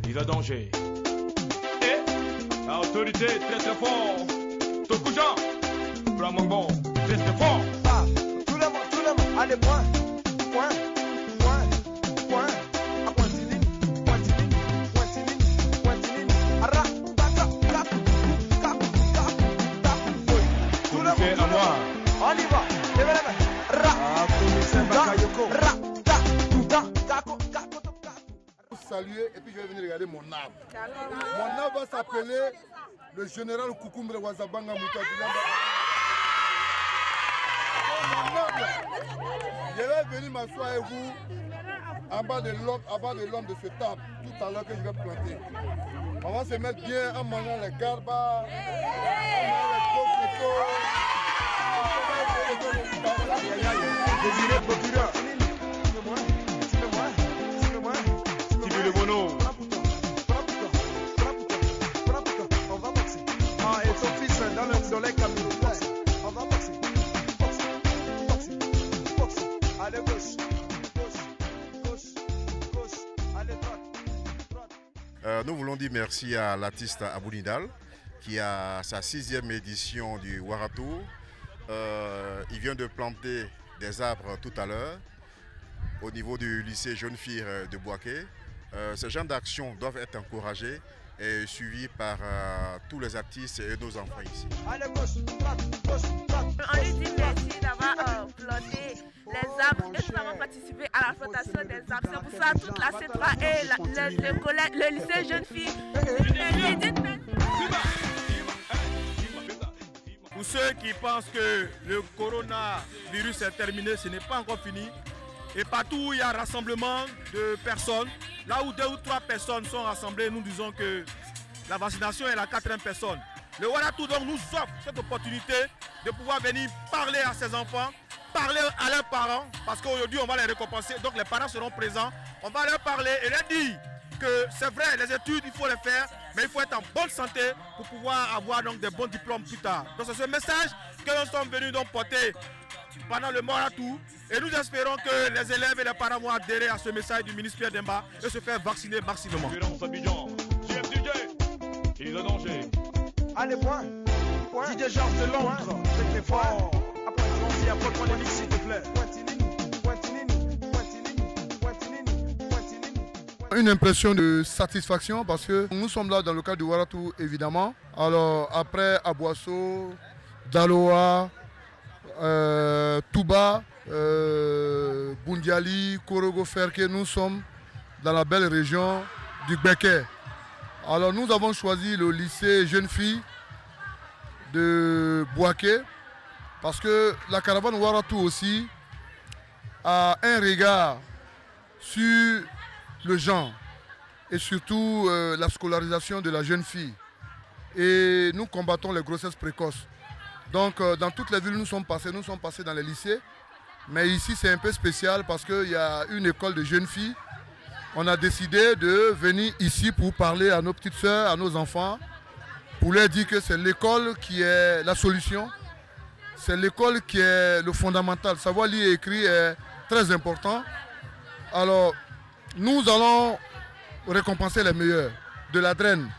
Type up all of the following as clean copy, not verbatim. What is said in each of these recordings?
Il a danger. Et l'autorité très très fort. Tokujan, Bramangbo, très très fort. Tout le monde, allez, point. C'est à moi. On y va. Saluer et puis je vais venir regarder mon arbre. Mon arbre va s'appeler le général Koukoumbre Wazabanga Moutabila. Je vais venir m'asseoir avec vous en bas de l'homme de cet arbre tout à l'heure que je vais planter. On va se mettre bien en mangeant les garbas, en mangeant les cocotos. Désiré procureur. Tibi le Bono. On va boxer. Et ton fils dans les camions. On va boxer. Allez, gauche. Allez, droite. Nous voulons dire merci à l'artiste Abou Nidal qui a sa 6e édition du Waratour. Il vient de planter des arbres tout à l'heure au niveau du lycée Jeune Fille de Boaké. Ce genre d'actions doivent être encouragées et suivies par tous les artistes et nos enfants ici. Allez, gauche, droite. On lui dit merci d'avoir planté les arbres et nous avons participé à la plantation des arbres. C'est pour ça toute la C3 et le lycée Jeune Fille. Pour ceux qui pensent que le coronavirus est terminé, ce n'est pas encore fini. Et partout où il y a rassemblement de personnes, là où 2 ou 3 personnes sont rassemblées, nous disons que la vaccination est la 4e personne. Le Waratour donc nous offre cette opportunité de pouvoir venir parler à ses enfants, parler à leurs parents, parce qu'aujourd'hui on va les récompenser, donc les parents seront présents. On va leur parler et leur dire que c'est vrai, les études il faut les faire, mais il faut être en bonne santé pour pouvoir avoir donc des bons diplômes plus tard. Donc c'est ce message que nous sommes venus donc porter pendant le Waratour et nous espérons que les élèves et les parents vont adhérer à ce message du ministre Pierre Demba et se faire vacciner massivement. Il a danger. Allez, point. DJ Georges de Londres, c'est très fort. Après les mix, s'il te plaît. Une impression de satisfaction parce que nous sommes là dans le cadre du Waratour évidemment. Alors après Abouasso, Daloa, Touba, Bundiali, Korogo Ferke, nous sommes dans la belle région du Béké. Alors nous avons choisi le lycée Jeune Fille de Boaké parce que la caravane Waratour aussi a un regard sur le genre et surtout la scolarisation de la jeune fille. Et nous combattons les grossesses précoces. Donc dans toutes les villes nous sommes passés dans les lycées. Mais ici c'est un peu spécial parce qu'il y a une école de jeunes filles. On a décidé de venir ici pour parler à nos petites sœurs, à nos enfants, pour leur dire que c'est l'école qui est la solution. C'est l'école qui est le fondamental. Savoir lire et écrire est très important. Alors, nous allons récompenser les meilleurs de la DREN.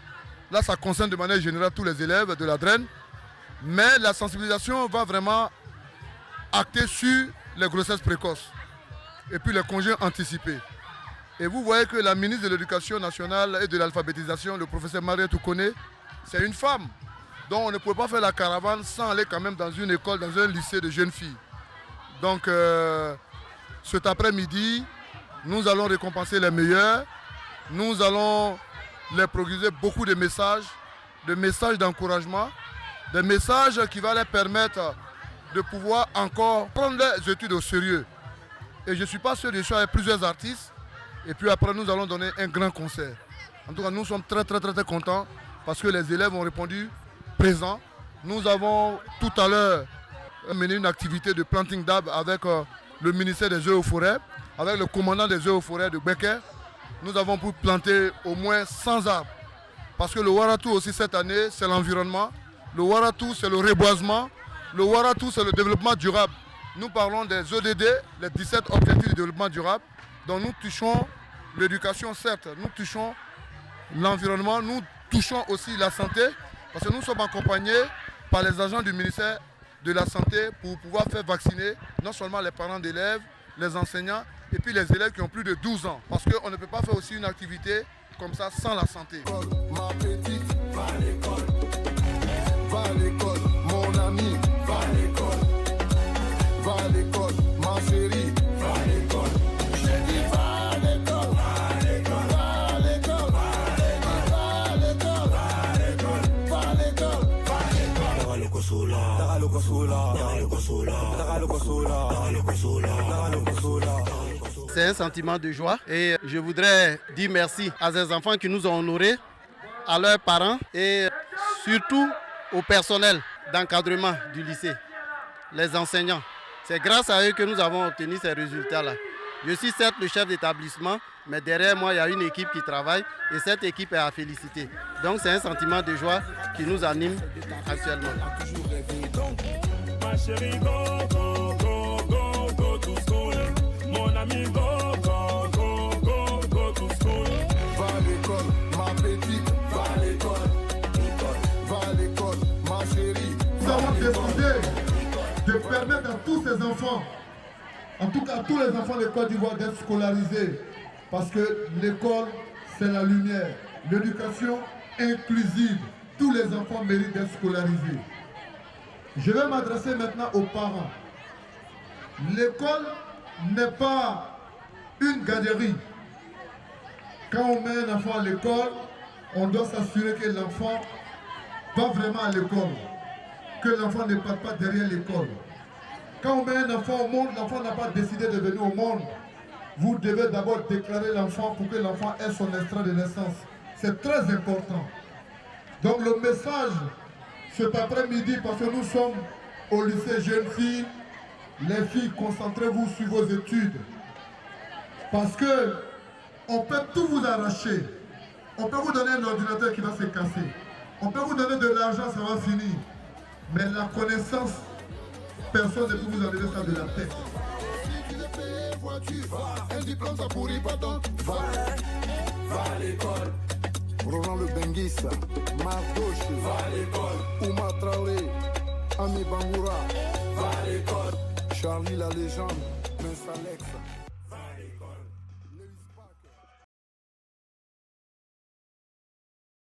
Là, ça concerne de manière générale tous les élèves de la DREN. Mais la sensibilisation va vraiment acter sur les grossesses précoces et puis les congés anticipés. Et vous voyez que la ministre de l'Éducation nationale et de l'alphabétisation, le professeur Maria Toukone, c'est une femme. Donc on ne peut pas faire la caravane sans aller quand même dans une école, dans un lycée de jeunes filles. Donc cet après-midi, nous allons récompenser les meilleurs. Nous allons leur produire beaucoup de messages d'encouragement, des messages qui vont leur permettre de pouvoir encore prendre leurs études au sérieux. Et je ne suis pas sûr de choisir plusieurs artistes. Et puis après, nous allons donner un grand concert. En tout cas, nous sommes très contents parce que les élèves ont répondu présents. Nous avons tout à l'heure mené une activité de planting d'arbres avec le ministère des Eaux et Forêts, avec le commandant des Eaux et Forêts de Béké. Nous avons pu planter au moins 100 arbres. Parce que le Waratour aussi cette année, c'est l'environnement. Le Waratour, c'est le reboisement. Le Waratour, c'est le développement durable. Nous parlons des ODD, les 17 objectifs de développement durable, dont nous touchons l'éducation, certes, nous touchons l'environnement, nous touchons aussi la santé, parce que nous sommes accompagnés par les agents du ministère de la Santé pour pouvoir faire vacciner non seulement les parents d'élèves, les enseignants et puis les élèves qui ont plus de 12 ans. Parce qu'on ne peut pas faire aussi une activité comme ça sans la santé. Ma petite, va à l'école. Va à l'école, mon ami, va à l'école. Va à l'école, ma chérie, va à l'école. J'ai dit va à l'école, va à l'école, va à l'école, va à l'école, va à l'école, va à l'école, va à l'école. Tagalo Kosula, Tagalo Kosula, Tagalo Kosula, Tagalo Kosula, Tagalo Kosula, Tagalo Kosula. C'est un sentiment de joie et je voudrais dire merci à ces enfants qui nous ont honorés, à leurs parents et surtout au personnel d'encadrement du lycée, les enseignants. C'est grâce à eux que nous avons obtenu ces résultats-là. Je suis certes le chef d'établissement, mais derrière moi, il y a une équipe qui travaille et cette équipe est à féliciter. Donc c'est un sentiment de joie qui nous anime actuellement. Ma chérie, go, go, go, go, go to school. Mon ami, go, go, go, go, go to school. Va à l'école, ma petite, va à l'école. Va à l'école, ma chérie. Nous avons décidé de permettre à tous ces enfants, en tout cas à tous les enfants de Côte d'Ivoire, d'être scolarisés. Parce que l'école, c'est la lumière. L'éducation inclusive. Tous les enfants méritent d'être scolarisés. Je vais m'adresser maintenant aux parents. L'école n'est pas une garderie. Quand on met un enfant à l'école, on doit s'assurer que l'enfant va vraiment à l'école. Que l'enfant ne parte pas derrière l'école. Quand on met un enfant au monde, l'enfant n'a pas décidé de venir au monde. Vous devez d'abord déclarer l'enfant pour que l'enfant ait son extrait de naissance. C'est très important. Donc le message cet après-midi, parce que nous sommes au lycée jeunes filles, les filles, concentrez-vous sur vos études. Parce que on peut tout vous arracher. On peut vous donner un ordinateur qui va se casser. On peut vous donner de l'argent, ça va finir. Mais la connaissance, personne ne peut vous enlever ça de la tête. Un diplôme ça pourrit pas donc va à l'école. Roland le Benguissa, Marc Gauche, va à l'école. Ouma Traoré, Ami Bangoura, va à l'école. Charlie la légende, Mince Alexa.